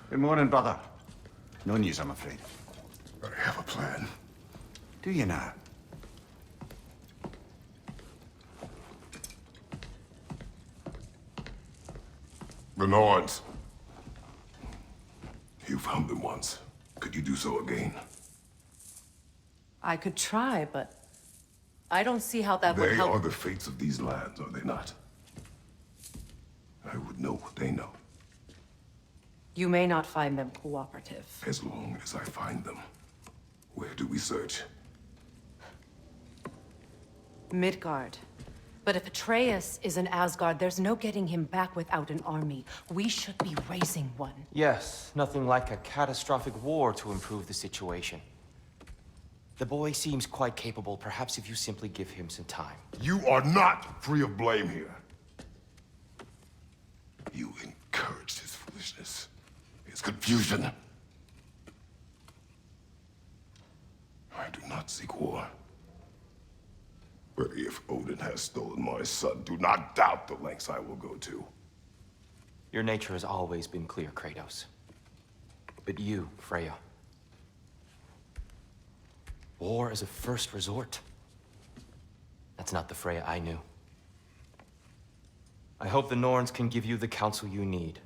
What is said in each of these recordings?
Good morning, brother. No news, I'm afraid. I have a plan. Do you now? The Norns. You found them once. Could you do so again? I could try, but I don't see how that would help. They are the fates of these lands, are they not? I would know what they know. You may not find them cooperative. As long as I find them. Where do we search? Midgard. But if Atreus is in Asgard, there's no getting him back without an army. We should be raising one. Yes, nothing like a catastrophic war to improve the situation. The boy seems quite capable, perhaps if you simply give him some time. You are not free of blame here. You encouraged his foolishness, his confusion. I do not seek war. But if Odin has stolen my son, do not doubt the lengths I will go to. Your nature has always been clear, Kratos. But you, Freya. War is a first resort. That's not the Freya I knew. I hope the Norns can give you the counsel you need.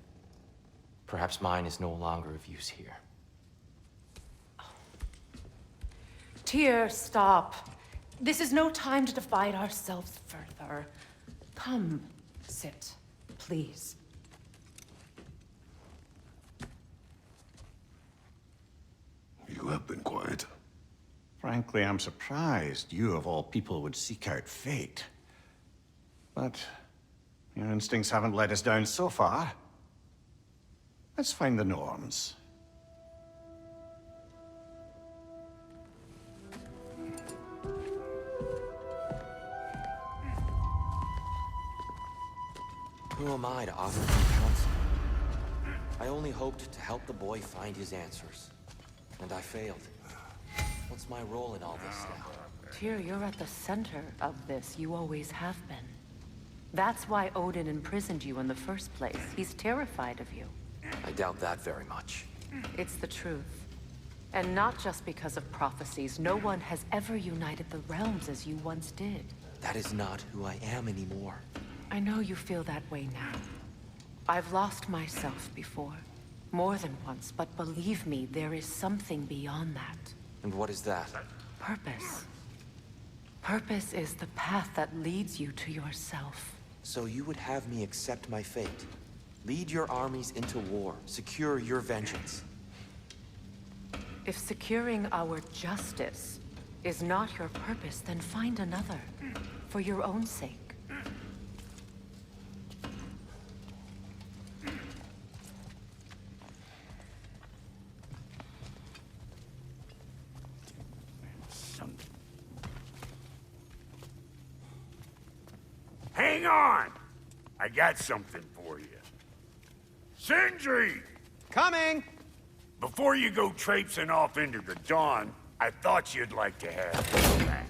Perhaps mine is no longer of use here. Tyr, stop. This is no time to divide ourselves further. Come, sit, please. You have been quiet. Frankly, I'm surprised you, of all people, would seek out fate. But your instincts haven't let us down so far. Let's find the Norns. Who am I to offer him counsel? I only hoped to help the boy find his answers. And I failed. What's my role in all this now? Tyr, you're at the center of this. You always have been. That's why Odin imprisoned you in the first place. He's terrified of you. I doubt that very much. It's the truth. And not just because of prophecies. No one has ever united the realms as you once did. That is not who I am anymore. I know you feel that way now. I've lost myself before. More than once, but believe me, there is something beyond that. And what is that? Purpose. Purpose is the path that leads you to yourself. So you would have me accept my fate? Lead your armies into war, secure your vengeance. If securing our justice is not your purpose, then find another. For your own sake. Hang on! I got something for you. Sindri! Coming! Before you go traipsing off into the dawn, I thought you'd like to have this back.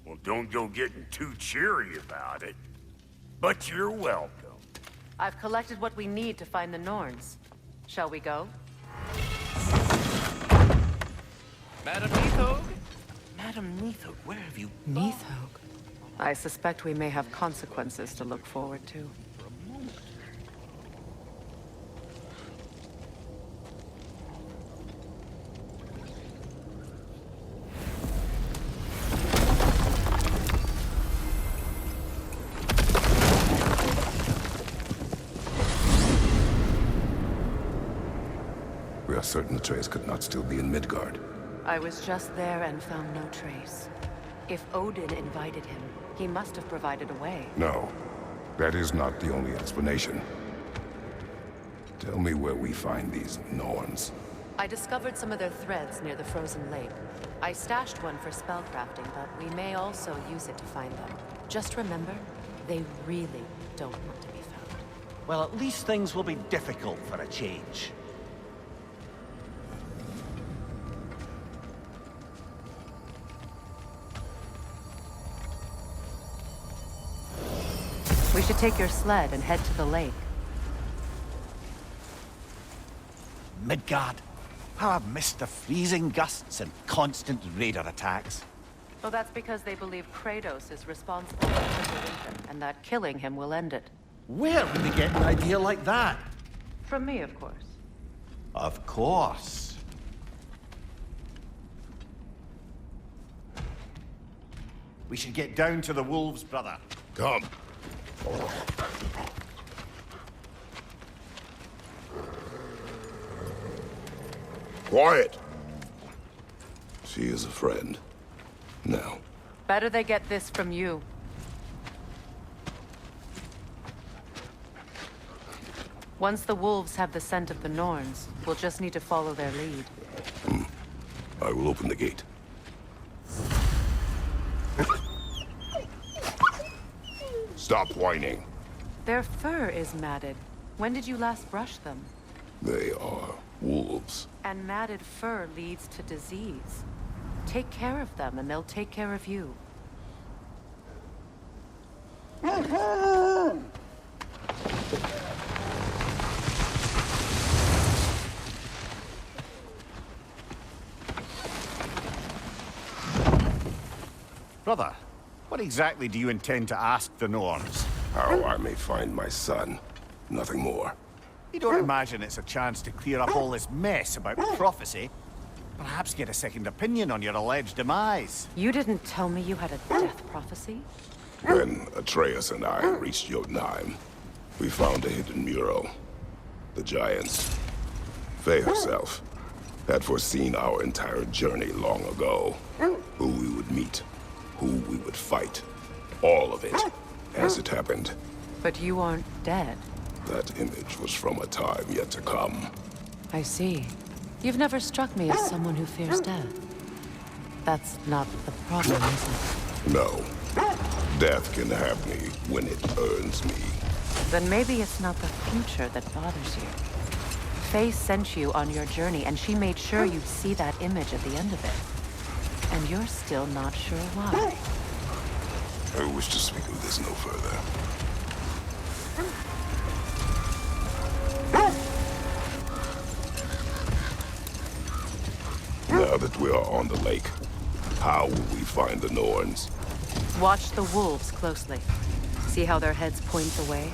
Well, don't go getting too cheery about it. But you're welcome. I've collected what we need to find the Norns. Shall we go? Madam Neathog? Madam Neathog, where have you... Neathog? I suspect we may have consequences to look forward to. certain Atreus could not still be in Midgard. I was just there and found no trace. If Odin invited him, he must have provided a way. No, that is not the only explanation. Tell me where we find these Norns. I discovered some of their threads near the frozen lake. I stashed one for spellcrafting, but we may also use it to find them. Just remember, they really don't want to be found. Well, at least things will be difficult for a change. We should take your sled and head to the lake. Midgard. How I've missed the freezing gusts and constant raider attacks. Well, that's because they believe Kratos is responsible for fimbulwinter, and that killing him will end it. Where would they get an idea like that? From me, of course. Of course. We should get down to the wolves, brother. Come. Quiet! She is a friend. Now. Better they get this from you. Once the wolves have the scent of the Norns, we'll just need to follow their lead. I will open the gate. Stop whining. Their fur is matted. When did you last brush them? They are wolves. And matted fur leads to disease. Take care of them, and they'll take care of you. Brother, what exactly do you intend to ask the Norns? How I may find my son. Nothing more. You don't imagine it's a chance to clear up all this mess about prophecy? Perhaps get a second opinion on your alleged demise. You didn't tell me you had a death prophecy? When Atreus and I reached Jotunheim, we found a hidden mural. The giants, Faye herself, had foreseen our entire journey long ago. Who we would meet, who we would fight. All of it, as it happened. But you aren't dead. That image was from a time yet to come. I see. You've never struck me as someone who fears death. That's not the problem, is it? No. Death can have me when it earns me. Then maybe it's not the future that bothers you. Faye sent you on your journey, and she made sure you'd see that image at the end of it. And you're still not sure why. I wish to speak of this no further. Now that we are on the lake, how will we find the Norns? Watch the wolves closely. See how their heads point the way?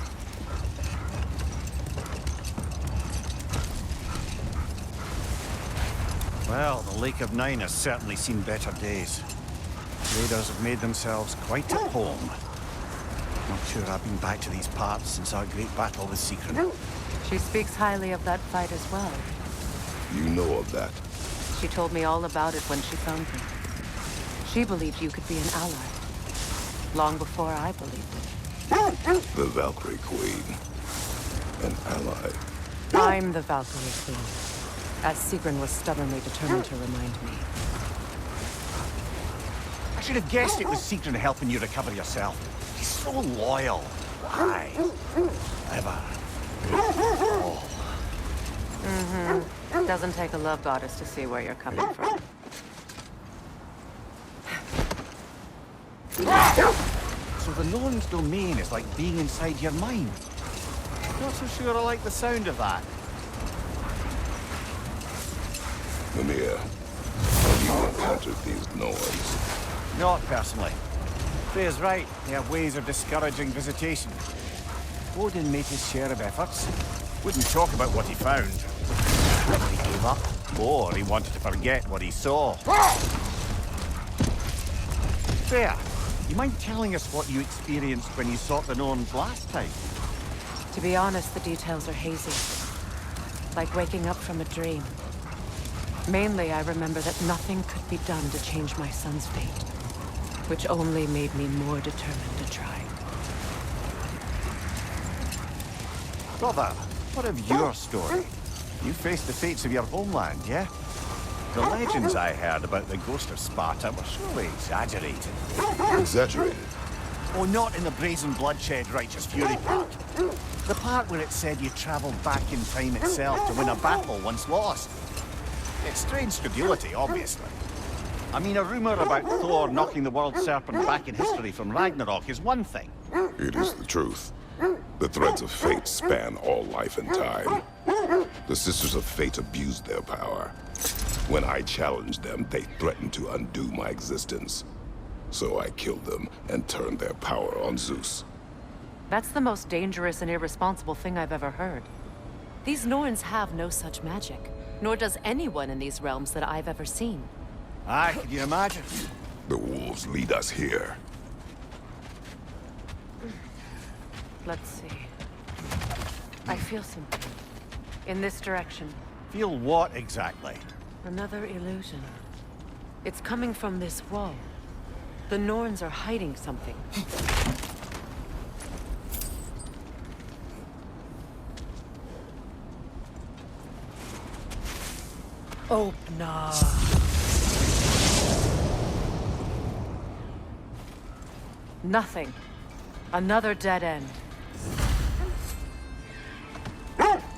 Well, the Lake of Nine has certainly seen better days. Raiders have made themselves quite at home. Not sure I've been back to these parts since our great battle with Secret. She speaks highly of that fight as well. You know of that. She told me all about it when she found me. She believed you could be an ally. Long before I believed it. The Valkyrie Queen. An ally. I'm the Valkyrie Queen, as Sigrun was stubbornly determined to remind me. I should have guessed it was Secret helping you recover yourself. He's so loyal. Why? Ever. Doesn't take a love goddess to see where you're coming from. So the Norn's domain is like being inside your mind. Not so sure I like the sound of that. Mimir, have you encountered these Norns? Not personally. Freya's right. They have ways of discouraging visitation. Odin made his share of efforts. Wouldn't talk about what he found. He gave up, or he wanted to forget what he saw. Freya, you mind telling us what you experienced when you sought the Norns last time? To be honest, the details are hazy. Like waking up from a dream. Mainly, I remember that nothing could be done to change my son's fate, which only made me more determined to try. Brother, what of your story? You faced the fates of your homeland, yeah? The legends I heard about the ghost of Sparta were surely exaggerated. Exaggerated? Oh, not in the brazen bloodshed righteous fury part. The part where it said you travelled back in time itself to win a battle once lost. It's strange credulity, obviously. I mean, a rumour about Thor knocking the world serpent back in history from Ragnarok is one thing. It is the truth. The threads of fate span all life and time. The Sisters of Fate abused their power. When I challenged them, they threatened to undo my existence. So I killed them and turned their power on Zeus. That's the most dangerous and irresponsible thing I've ever heard. These Norns have no such magic, nor does anyone in these realms that I've ever seen. Aye, can you imagine? The wolves lead us here. Let's see. I feel something. In this direction. Feel what exactly? Another illusion. It's coming from this wall. The Norns are hiding something. Open. Nothing. Another dead end.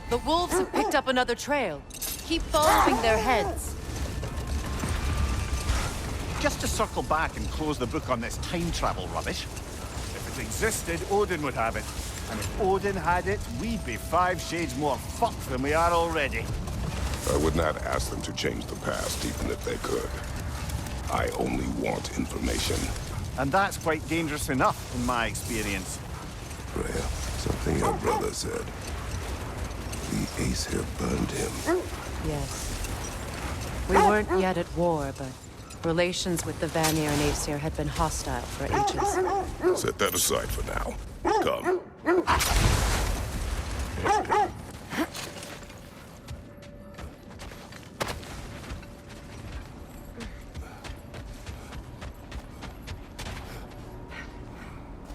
The wolves have picked up another trail. Keep following their heads. Just to circle back and close the book on this time travel rubbish. If it existed, Odin would have it. And if Odin had it, we'd be 5 shades more fucked than we are already. I would not ask them to change the past, even if they could. I only want information. And that's quite dangerous enough, in my experience. Freya, something your brother said. The Aesir burned him. Yes. We weren't yet at war, but relations with the Vanir and Aesir had been hostile for ages. Set that aside for now. Come.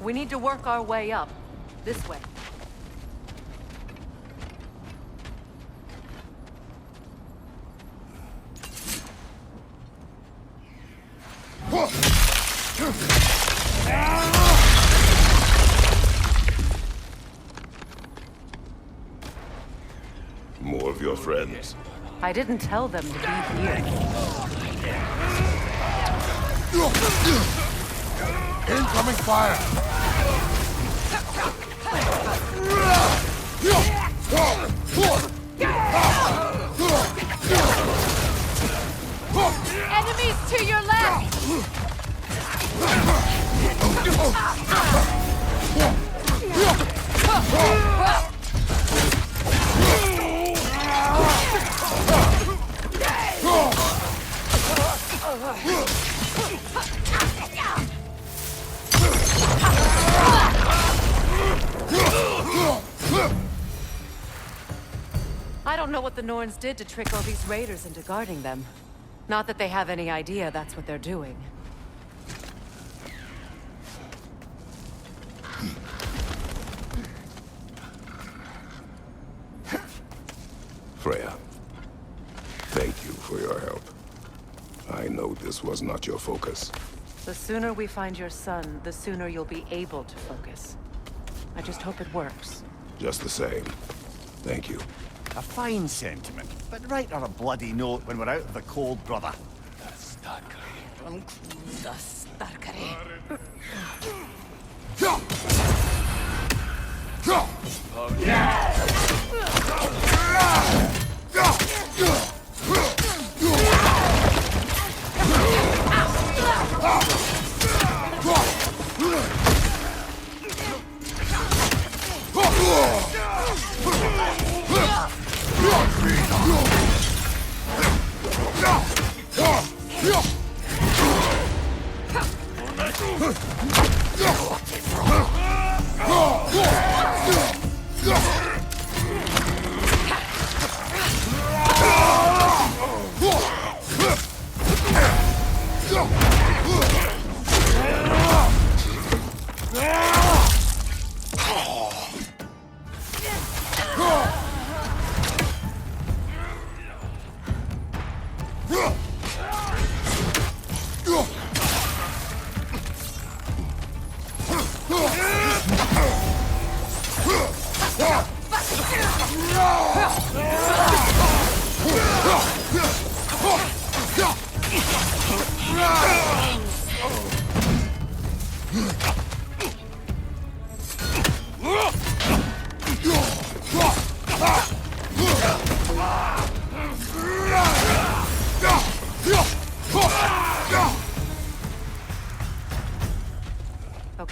We need to work our way up. This way. More of your friends. I didn't tell them to be here. Incoming fire! Enemies to your left! I don't know what the Norns did to trick all these raiders into guarding them. Not that they have any idea that's what they're doing. Freya, thank you for your help. I know this was not your focus. The sooner we find your son, the sooner you'll be able to focus. I just hope it works. Just the same. Thank you. A fine sentiment, but write her a bloody note when we're out of the cold, brother.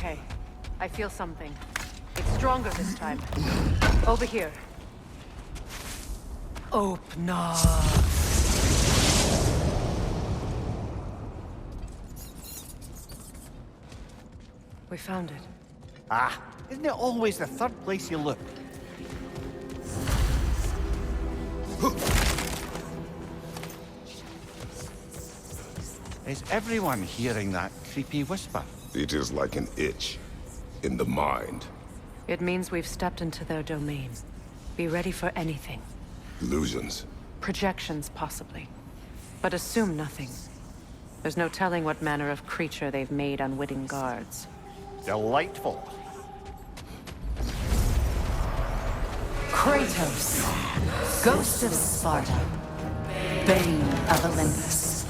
Okay. I feel something. It's stronger this time. Over here. Open up. We found it. Ah, isn't it always the third place you look? Is everyone hearing that creepy whisper? It is like an itch in the mind. It means we've stepped into their domain. Be ready for anything. Illusions. Projections, possibly. But assume nothing. There's no telling what manner of creature they've made unwitting guards. Delightful. Kratos, Ghost of Sparta, Bane of Olympus,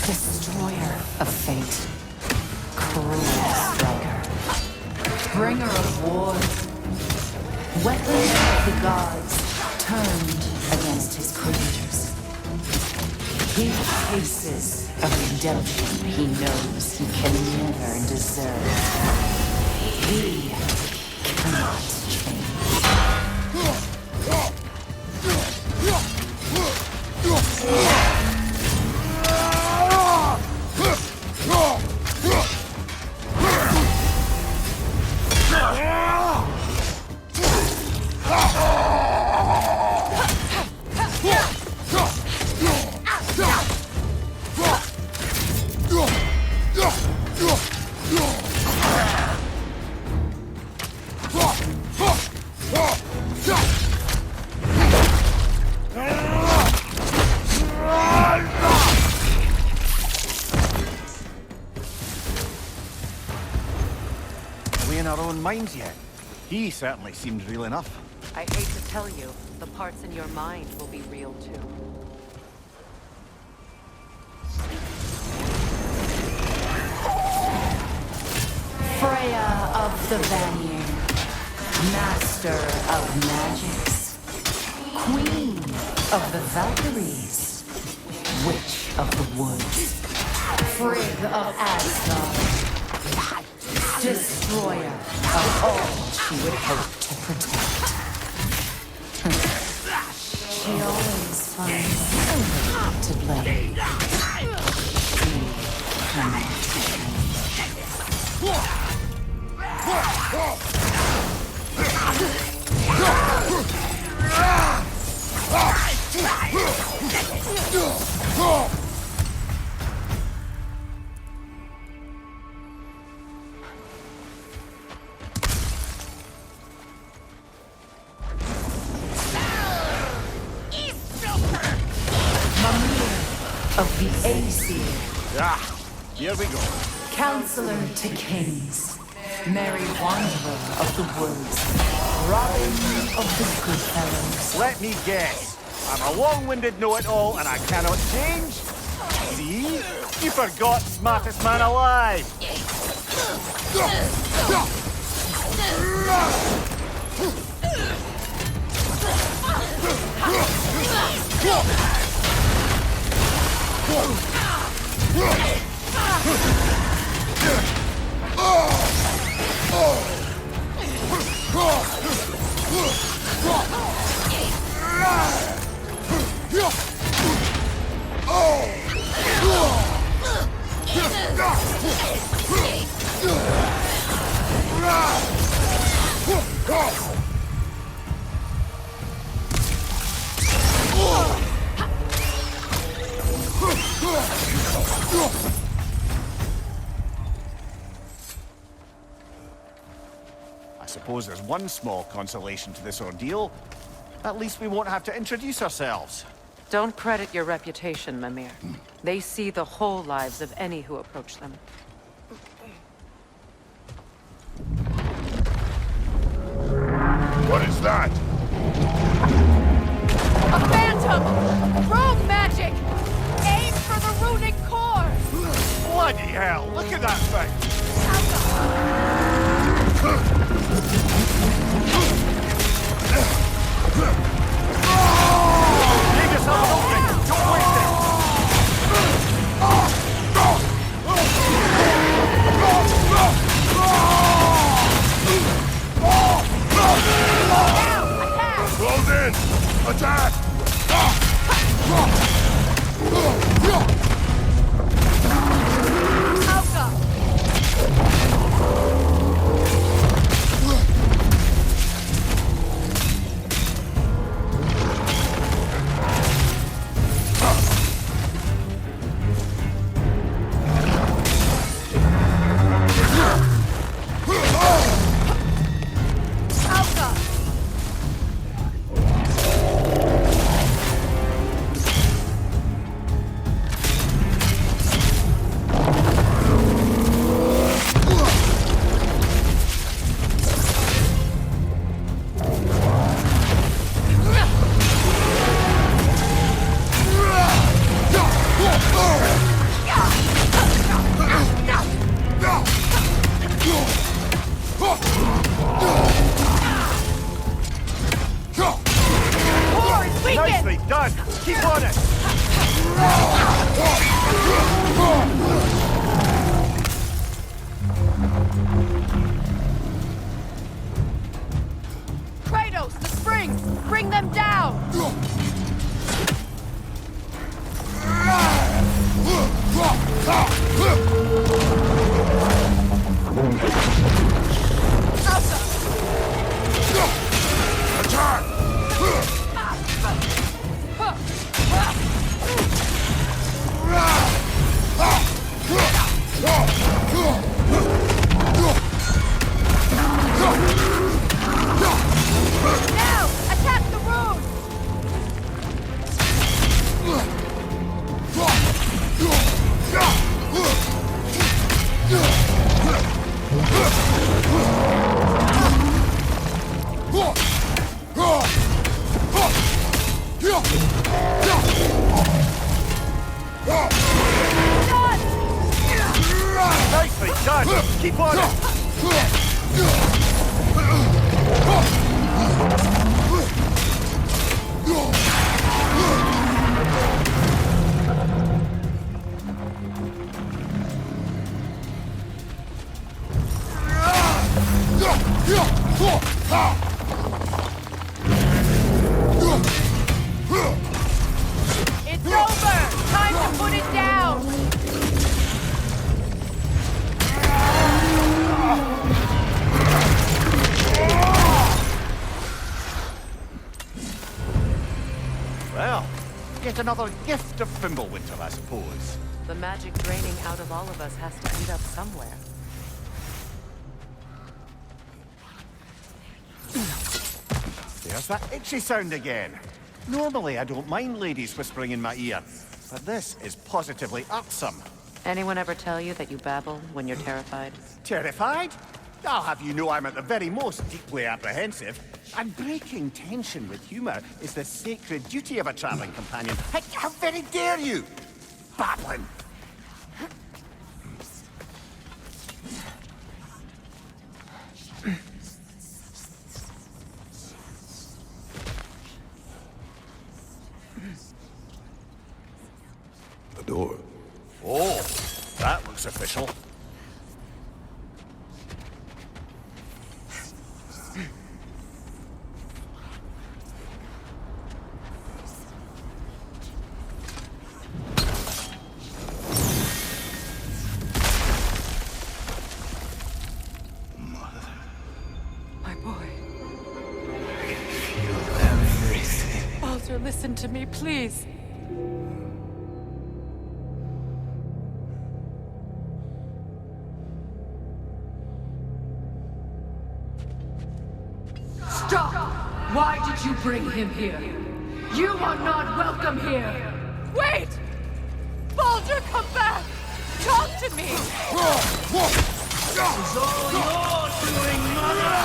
Destroyer of Fate, Cruel Striker, Bringer of War, Weapon of the Gods turned against his creators. He faces a redemption he knows he can never deserve. He cannot change. Minds yet? He certainly seems real enough. I hate to tell you, the parts in your mind will be real too. Freya of the Vanir, Master of Magics, Queen of the Valkyries, Witch of the Woods, Frigg of Asgard, Destroyer of all she would hope to protect. She always finds somebody to blame. She cannot of the Aesir. Ah, here we go. Counselor to kings, merry wanderer of the woods, Robin of the Goodfellows. Let me guess. I'm a long-winded know-it-all and I cannot change? See? You forgot smartest man alive! I suppose there's one small consolation to this ordeal. At least we won't have to introduce ourselves. Don't credit your reputation, Mimir. They see the whole lives of any who approach them. What is that? A phantom! Rogue magic! Aim for the runic core! Bloody hell, look at that thing! Leave yourself an opening! Don't waste it! Done! Keep on it! It's over! Time to put it down! Well, yet another gift of fimbulwinter, I suppose. The magic draining out of all of us has to end up somewhere. There's that itchy sound again. Normally, I don't mind ladies whispering in my ear, but this is positively irksome. Anyone ever tell you that you babble when you're terrified? Terrified? I'll have you know I'm at the very most deeply apprehensive. And breaking tension with humor is the sacred duty of a traveling companion. How very dare you! Babbling! The door. Oh, that looks official. My boy. Feel everything. Baldur, listen to me, please. Stop! Why did you bring him here? You are not welcome here! Wait! Baldur, come back! Talk to me! It's all your doing, Mother!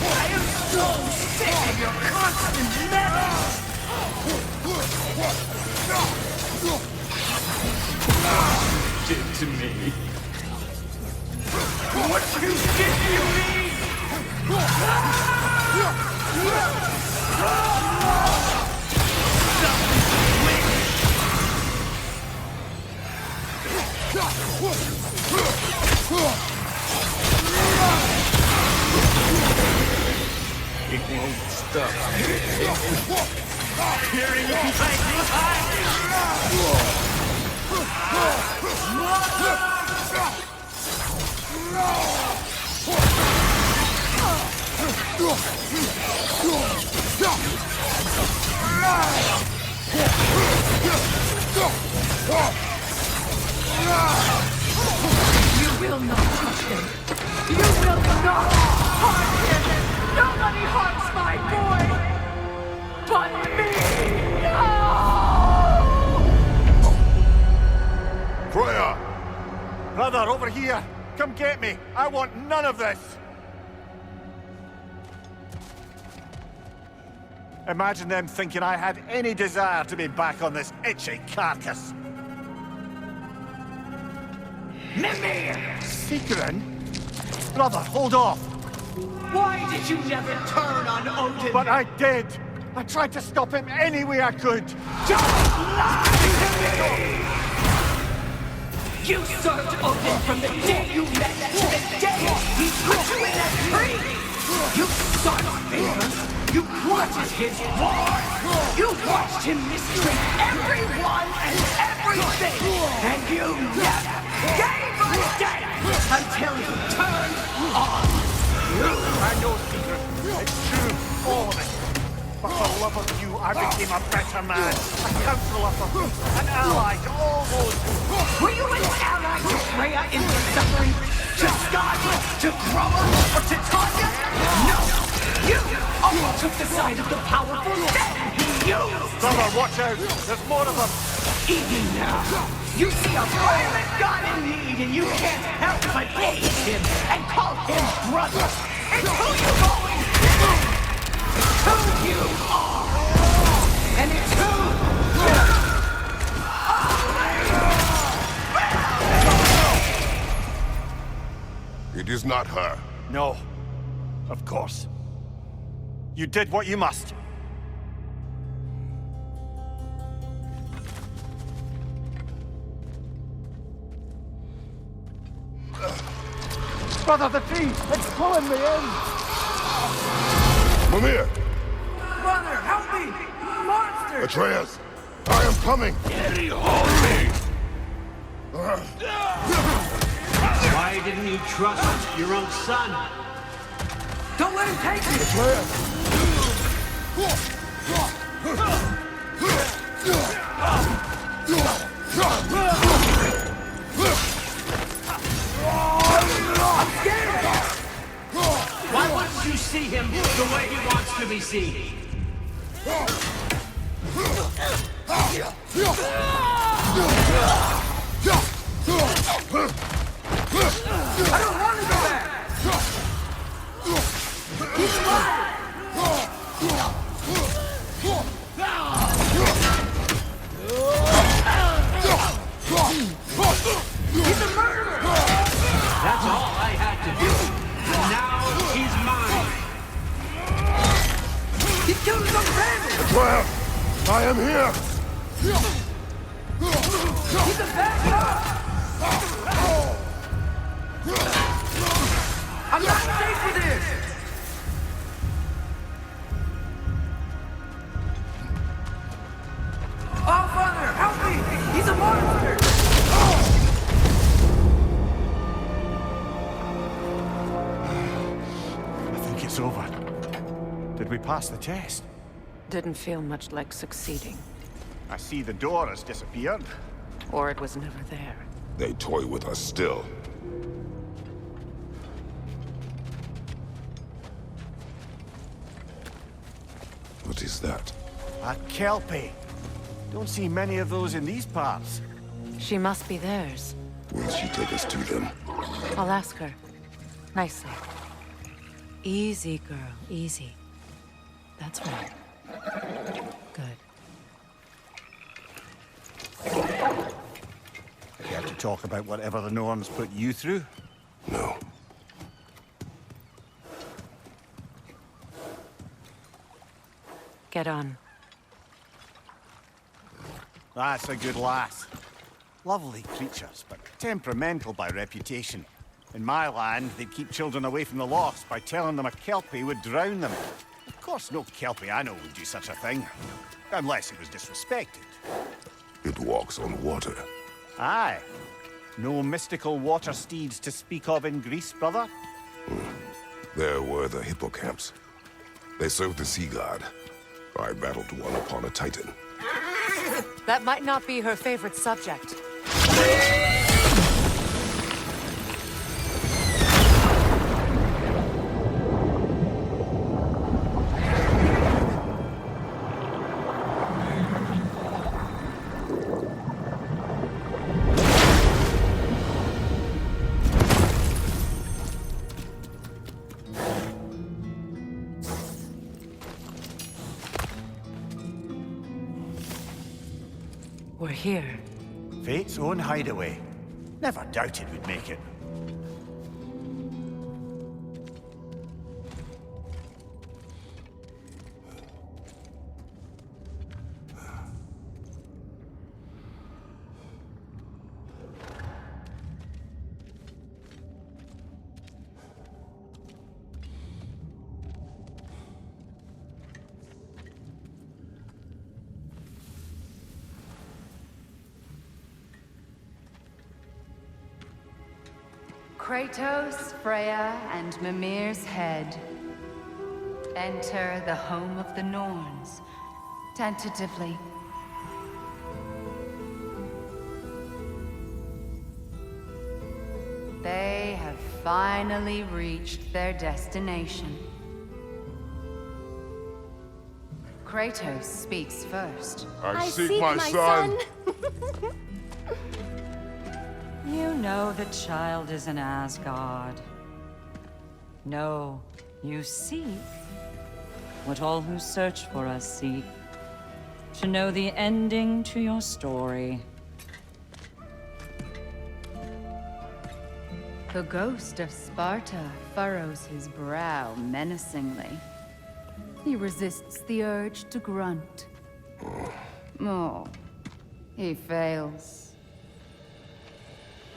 I am so sick of your constant meddling! Did to me. What you did to me! It won't stop. Hearing you You will not touch him! You will not harm him! Nobody harms my boy! But me! No! Freya! Brother, over here! Come get me! I want none of this! Imagine them thinking I had any desire to be back on this itchy carcass. Mimir! Sigrun? Brother, hold off! Why did you never turn on Odin? But I did! I tried to stop him any way I could! Don't lie to me! You served Odin from the day you met to the day he put you in that tree! You sought favors! You wanted his war! You watched him mistreat everyone and everything! And you never gave a damn until he turned on you! I know, Sigrun. It's true, all of it. But for love of you, I became a better man. A counselor for peace, an ally to all those who... Were you an ally to Freya in her suffering? To Skadi? To Groa? Or to Tanya? No! You all took the side of the powerful then he used! Brother, watch out! There's more of them! Even now, you see a violent god in need and you can't help but hate him and call him brother! It's who you've always been! It's who you are! And it's who you always will be! It is not her. No. Of course. You did what you must. Brother, the tree! It's pulling me in! Mimir! Brother, help me! Monster! Atreus! I am coming! Why didn't you trust your own son? Don't let him take me! I'm scared! Why wouldn't you see him the way he wants to be seen? I don't want to go back! He's alive! He's a murderer! That's all I had to do. Now he's mine. He killed his own family! Atreus! I am here! He's a bad guy! I'm not safe for this! Oh, Father, help me! He's a monster! I think it's over. Did we pass the test? Didn't feel much like succeeding. I see the door has disappeared. Or it was never there. They toy with us still. What is that? A kelpie. Don't see many of those in these parts. She must be theirs. Will she take us to them? I'll ask her. Nicely. Easy, girl. Easy. That's right. Good. Care to talk about whatever the Norns put you through? No. Get on. That's a good lass. Lovely creatures, but temperamental by reputation. In my land, they'd keep children away from the lost by telling them a kelpie would drown them. Of course, no kelpie I know would do such a thing. Unless it was disrespected. It walks on water. Aye. No mystical water steeds to speak of in Greece, brother? There were the hippocamps. They served the sea god. I battled one upon a titan. That might not be her favorite subject. We're here. Fate's own hideaway. Never doubted we'd make it. Kratos, Freya, and Mimir's head. Enter the home of the Norns, tentatively. They have finally reached their destination. Kratos speaks first. I seek my son. You know the child is in Asgard. No, you seek what all who search for us seek. To know the ending to your story. The ghost of Sparta furrows his brow menacingly. He resists the urge to grunt. Oh, he fails.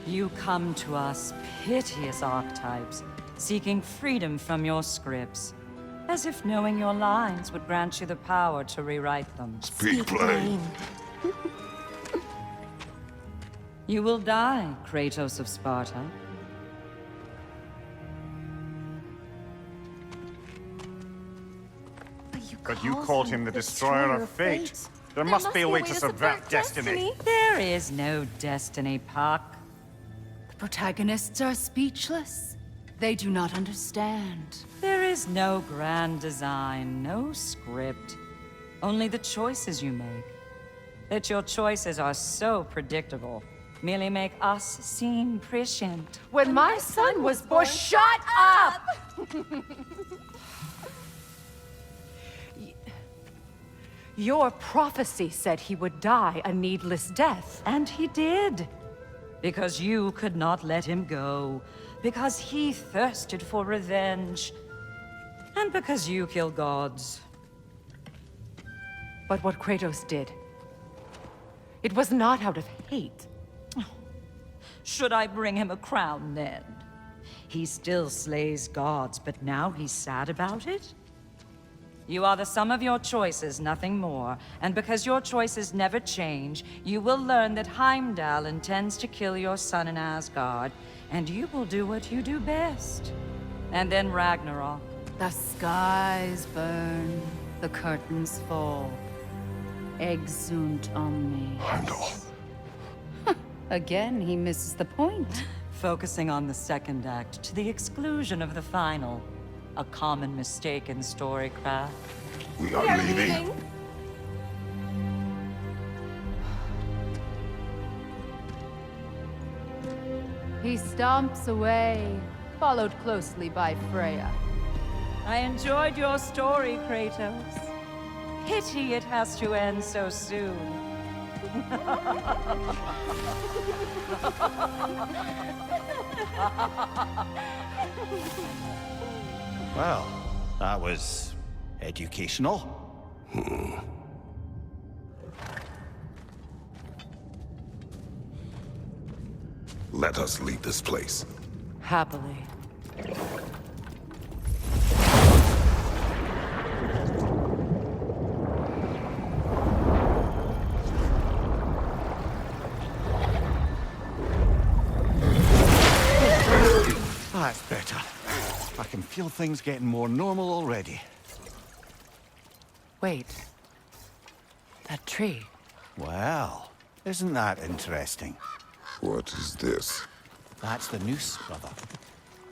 You come to us, piteous archetypes, seeking freedom from your scripts, as if knowing your lines would grant you the power to rewrite them. Speak plain. You will die, Kratos of Sparta. But you called him the destroyer of fate. There must be a way to subvert destiny. There is no destiny, Puck. The protagonists are speechless. They do not understand. There is no grand design, no script. Only the choices you make. That your choices are so predictable merely make us seem prescient. When my son was born, shut up! Your prophecy said he would die a needless death. And he did. Because you could not let him go. Because he thirsted for revenge. And because you kill gods. But what Kratos did, it was not out of hate. Should I bring him a crown then? He still slays gods, but now he's sad about it? You are the sum of your choices, nothing more. And because your choices never change, you will learn that Heimdall intends to kill your son in Asgard, and you will do what you do best. And then Ragnarok. The skies burn, the curtains fall. Exunt omnes. Heimdall. Again, he misses the point. Focusing on the second act to the exclusion of the final. A common mistake in storycraft. We are leaving. He stomps away, followed closely by Freya. I enjoyed your story, Kratos. Pity it has to end so soon. Well, that was educational. Let us leave this place. Happily. That's better. I can feel things getting more normal already. Wait. That tree. Well, isn't that interesting? What is this? That's the noose, brother.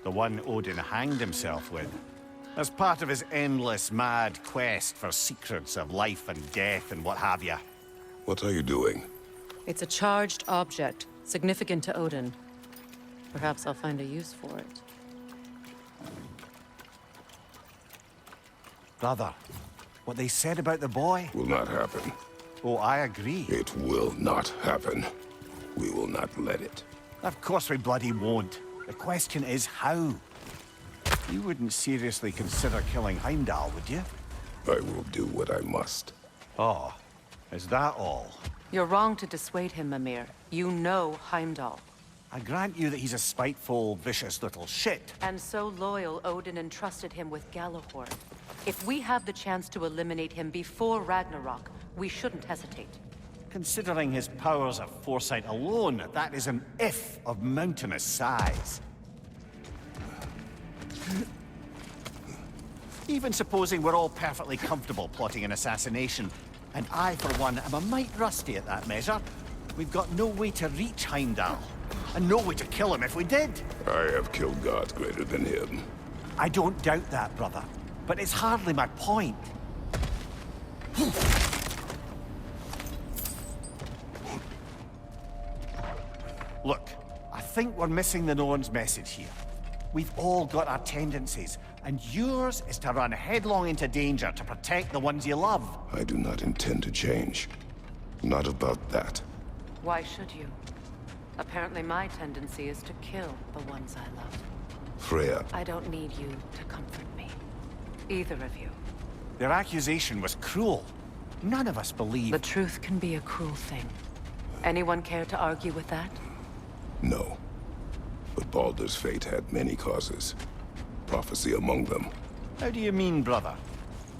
The one Odin hanged himself with. As part of his endless, mad quest for secrets of life and death and what have you. What are you doing? It's a charged object, significant to Odin. Perhaps I'll find a use for it. Brother, what they said about the boy? Will not happen. Oh, I agree. It will not happen. We will not let it. Of course we bloody won't. The question is how. You wouldn't seriously consider killing Heimdall, would you? I will do what I must. Oh, is that all? You're wrong to dissuade him, Mimir. You know Heimdall. I grant you that he's a spiteful, vicious little shit. And so loyal, Odin entrusted him with Galahorn. If we have the chance to eliminate him before Ragnarok, we shouldn't hesitate. Considering his powers of foresight alone, that is an if of mountainous size. Even supposing we're all perfectly comfortable plotting an assassination, and I, for one, am a mite rusty at that measure, we've got no way to reach Heimdall, and no way to kill him if we did. I have killed gods greater than him. I don't doubt that, brother, but it's hardly my point. Look, I think we're missing the Norn's message here. We've all got our tendencies, and yours is to run headlong into danger to protect the ones you love. I do not intend to change. Not about that. Why should you? Apparently my tendency is to kill the ones I love. Freya, I don't need you to comfort me. Either of you. Their accusation was cruel. None of us believe... The truth can be a cruel thing. Anyone care to argue with that? no. But Baldur's fate had many causes. Prophecy among them. How do you mean, brother?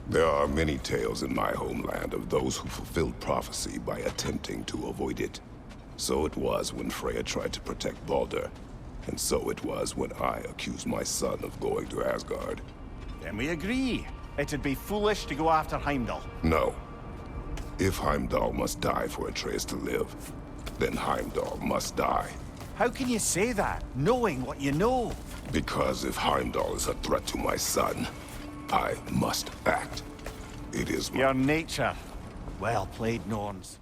There are many tales in my homeland of those who fulfilled prophecy by attempting to avoid it. So it was when Freya tried to protect Baldur. And so it was when I accused my son of going to Asgard. Then we agree. It'd be foolish to go after Heimdall. No. If Heimdall must die for Atreus to live, then Heimdall must die. How can you say that, knowing what you know? Because if Heimdall is a threat to my son, I must act. It is my... Your nature. Well played, Norns.